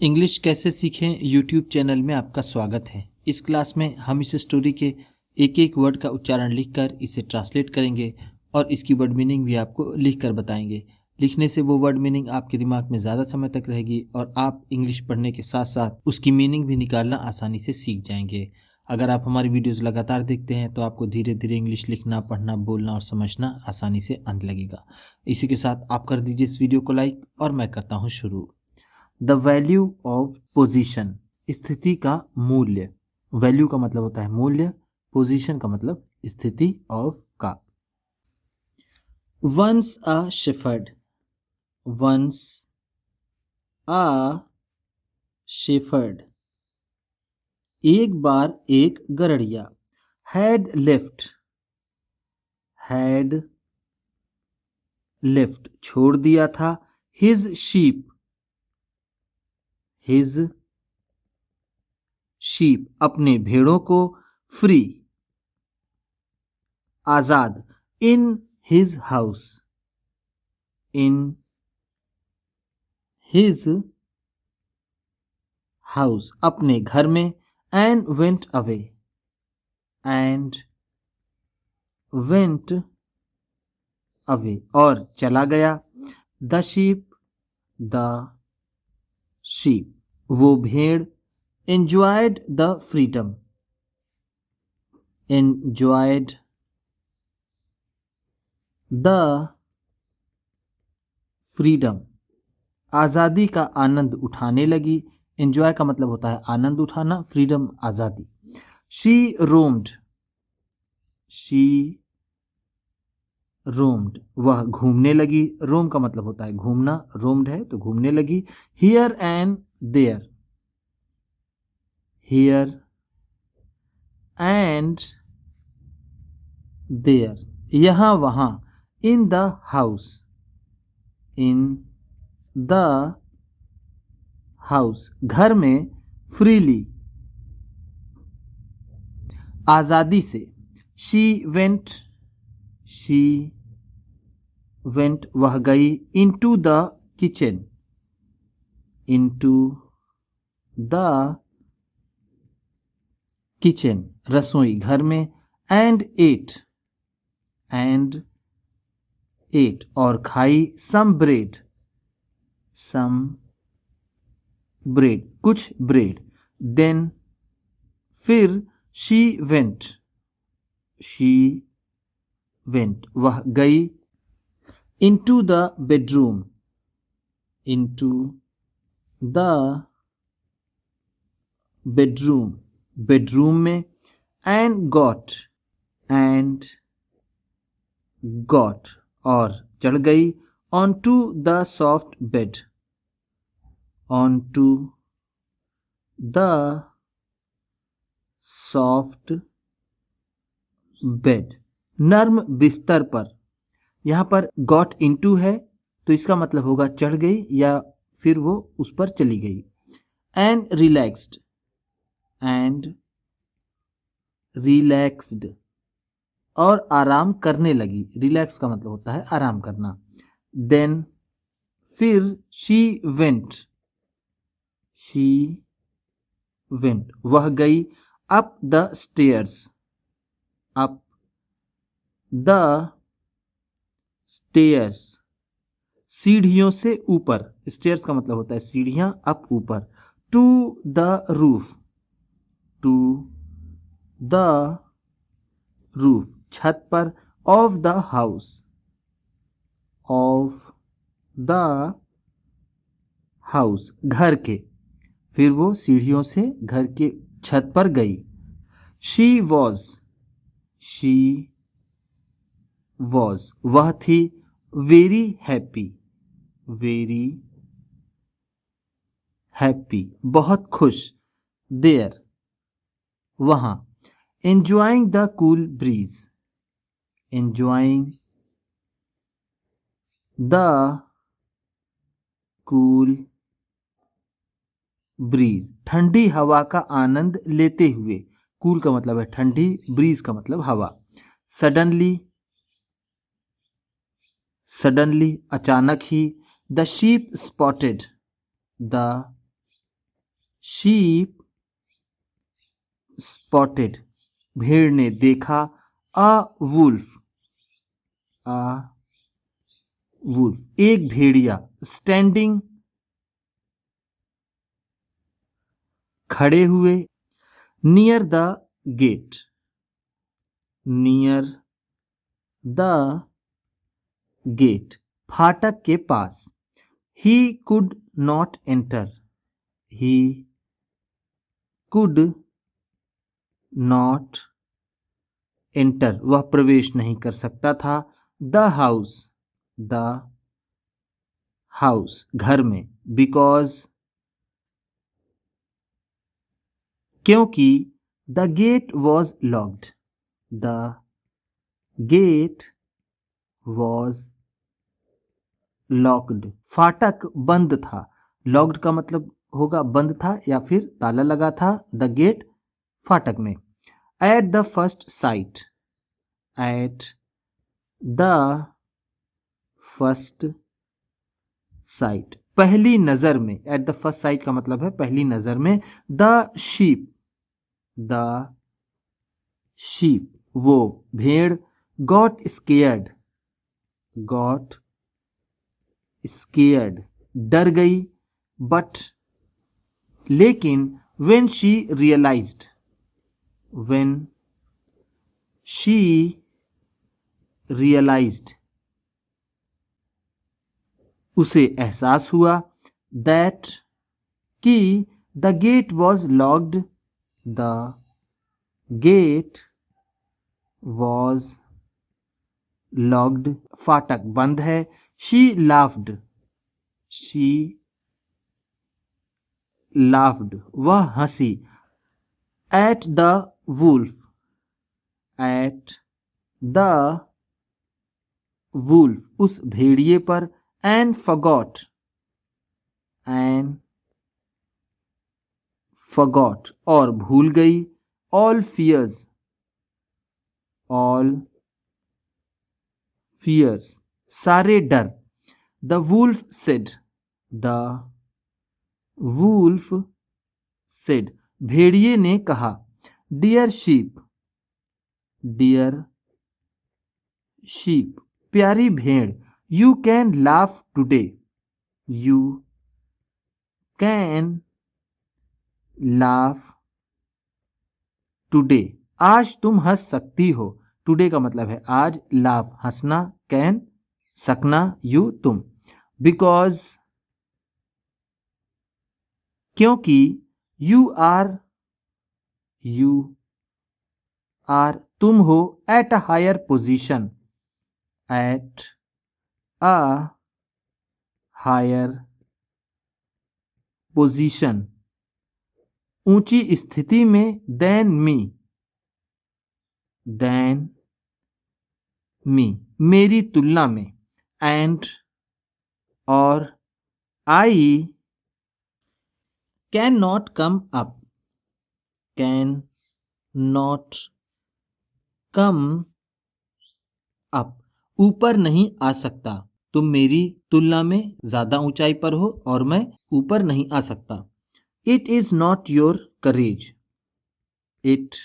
English कैसे सीखें YouTube channel में आपका स्वागत है। इस क्लास में हम इस स्टोरी के एक एक वर्ड का उच्चारण लिखकर इसे ट्रांसलेट करेंगे और इसकी वर्ड मीनिंग भी आपको लिखकर बताएंगे। लिखने से वो वर्ड मीनिंग आपके दिमाग में ज़्यादा समय तक रहेगी और आप इंग्लिश पढ़ने के साथ साथ उसकी मीनिंग भी निकालना आसानी से सीख जाएंगे। अगर आप हमारी वीडियोज़ लगातार देखते हैं तो आपको धीरे धीरे इंग्लिश लिखना, पढ़ना, बोलना और समझना आसानी से आने लगेगा। इसी के साथ आप कर दीजिए इस वीडियो को लाइक और मैं करता हूँ शुरू। द वैल्यू ऑफ पोजीशन, स्थिति का मूल्य। वैल्यू का मतलब होता है मूल्य, पोजीशन का मतलब स्थिति ऑफ का। Once a shepherd, once a shepherd, एक बार एक गड़रिया। हैड लेफ्ट, हैड लेफ्ट, छोड़ दिया था। हिज शीप, हिज शीप, अपने भेड़ों को। Free, Azad. In his house, in his house, अपने घर में। And went away, and went away, और चला गया। द शीप, द शीप, वो भेड़। enjoyed the freedom, enjoyed the freedom, आज़ादी का आनंद उठाने लगी। enjoy का मतलब होता है आनंद उठाना, freedom आज़ादी। she roamed, she roamed, वह घूमने लगी। roam का मतलब होता है घूमना, roamed है तो घूमने लगी। here and there, here and there, यहाँ वहाँ। in the house, in the house, घर में। freely, आजादी से। she went, she went, वह गई। into the kitchen, into the kitchen, रसोई घर में। and ate, and ate, और खाई। some bread, some bread, कुछ ब्रेड। then, फिर। she went, she went, वह गई। into the bedroom, into the bedroom, bedroom में। and got, and got, और चढ़ गई। onto the soft bed, onto the soft bed, नर्म बिस्तर पर। यहाँ पर got into है तो इसका मतलब होगा चढ़ गई या फिर वो उस पर चली गई। and relaxed, and relaxed, और आराम करने लगी। रिलैक्स का मतलब होता है आराम करना। then, फिर। she went, she went, वह गई। up the stairs, up the stairs, सीढ़ियों से ऊपर। स्टेयर्स का मतलब होता है सीढ़ियां, अप ऊपर। to the roof, to the roof, छत पर। of the house, of the house, घर के। फिर वो सीढ़ियों से घर के छत पर गई। she was, she was, वह थी। very happy, very happy, बहुत खुश। there, वहाँ। enjoying the cool breeze, enjoying the cool breeze, ठंडी हवा का आनंद लेते हुए। कूल का मतलब है ठंडी, ब्रीज का मतलब हवा। सडनली, सडनली, अचानक ही। The sheep spotted, the sheep spotted, भेड़ ने देखा अ वुल्फ, एक भेड़िया, स्टैंडिंग खड़े हुए, near the gate, near the gate, फाटक के पास, he could not enter, he could not enter, वह प्रवेश नहीं कर सकता था, द हाउस, द हाउस, घर में, बिकॉज, क्योंकि, the gate was locked, the gate was locked, फाटक बंद था, लॉक्ड का मतलब होगा बंद था या फिर ताला लगा था, द गेट फाटक में, at the first sight, at the first sight, पहली नजर में, एट द फर्स्ट साइट का मतलब है पहली नजर में, द शीप, द शीप, वो भेड़, गॉट स्केयर्ड, गॉट स्केयर्ड, डर गई, बट, लेकिन, when she realised, when she realised, उसे एहसास हुआ, दैट, कि, the gate was locked, the gate was locked, फाटक बंद है, शी लाफ्ड, शी लाफ्ड, वह हंसी, at the wolf, at the wolf, उस भेड़िए पर, एंड फॉरगॉट, एंड फॉरगॉट, और भूल गई, ऑल फियर्स, ऑल फियर्स, सारे डर, the wolf said, the wolf said, भेड़िए ने कहा, डियर शीप, डियर शीप, प्यारी भेड़, you can laugh today, you can laugh today, आज तुम हंस सकती हो, टुडे का मतलब है आज, लाफ हंसना, कैन सकना, यू तुम, बिकॉज, क्योंकि, यू आर तुम हो, at a higher position, at a higher position, ऊंची स्थिति में, देन मी, मेरी तुलना में, एंड, और, I can not come up, can not come up, ऊपर नहीं आ सकता, तुम मेरी तुलना में ज्यादा ऊंचाई पर हो और मैं ऊपर नहीं आ सकता, it is not your courage, it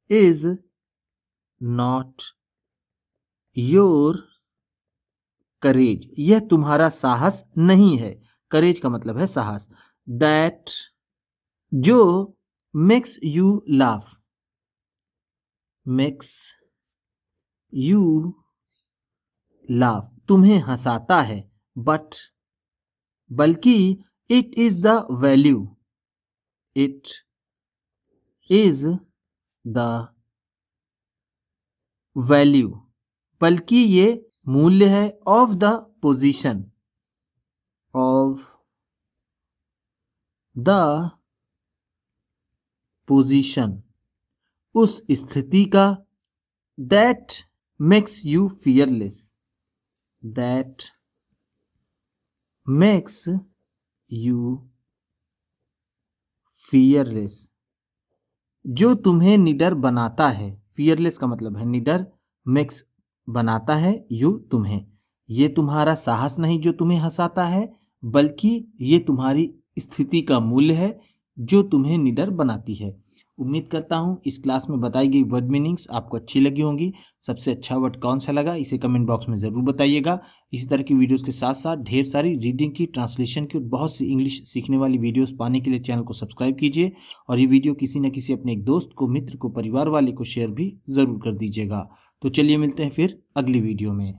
is not your करेज, यह तुम्हारा साहस नहीं है, करेज का मतलब है साहस, दैट, जो, makes you laugh, makes you laugh, तुम्हें हंसाता है, बट, बल्कि, it is the value, it is the value, बल्कि ये मूल्य है, of the position, of the position, उस स्थिति का, that makes you fearless, that makes you fearless, जो तुम्हें निडर बनाता है, फियरलेस का मतलब है निडर, मेक्स बनाता है, यू तुम्हें, ये तुम्हारा साहस नहीं जो तुम्हें हंसाता है, बल्कि ये तुम्हारी स्थिति का मूल्य है जो तुम्हें निडर बनाती है। उम्मीद करता हूँ इस क्लास में बताई गई वर्ड मीनिंग्स आपको अच्छी लगी होंगी। सबसे अच्छा वर्ड कौन सा लगा इसे कमेंट बॉक्स में ज़रूर बताइएगा। इसी तरह की वीडियोस के साथ साथ ढेर सारी रीडिंग की, ट्रांसलेशन की और बहुत सी इंग्लिश सीखने वाली वीडियोस पाने के लिए चैनल को सब्सक्राइब कीजिए और ये वीडियो किसी न किसी अपने एक दोस्त को, मित्र को, परिवार वाले को शेयर भी ज़रूर कर दीजिएगा। तो चलिए मिलते हैं फिर अगली वीडियो में।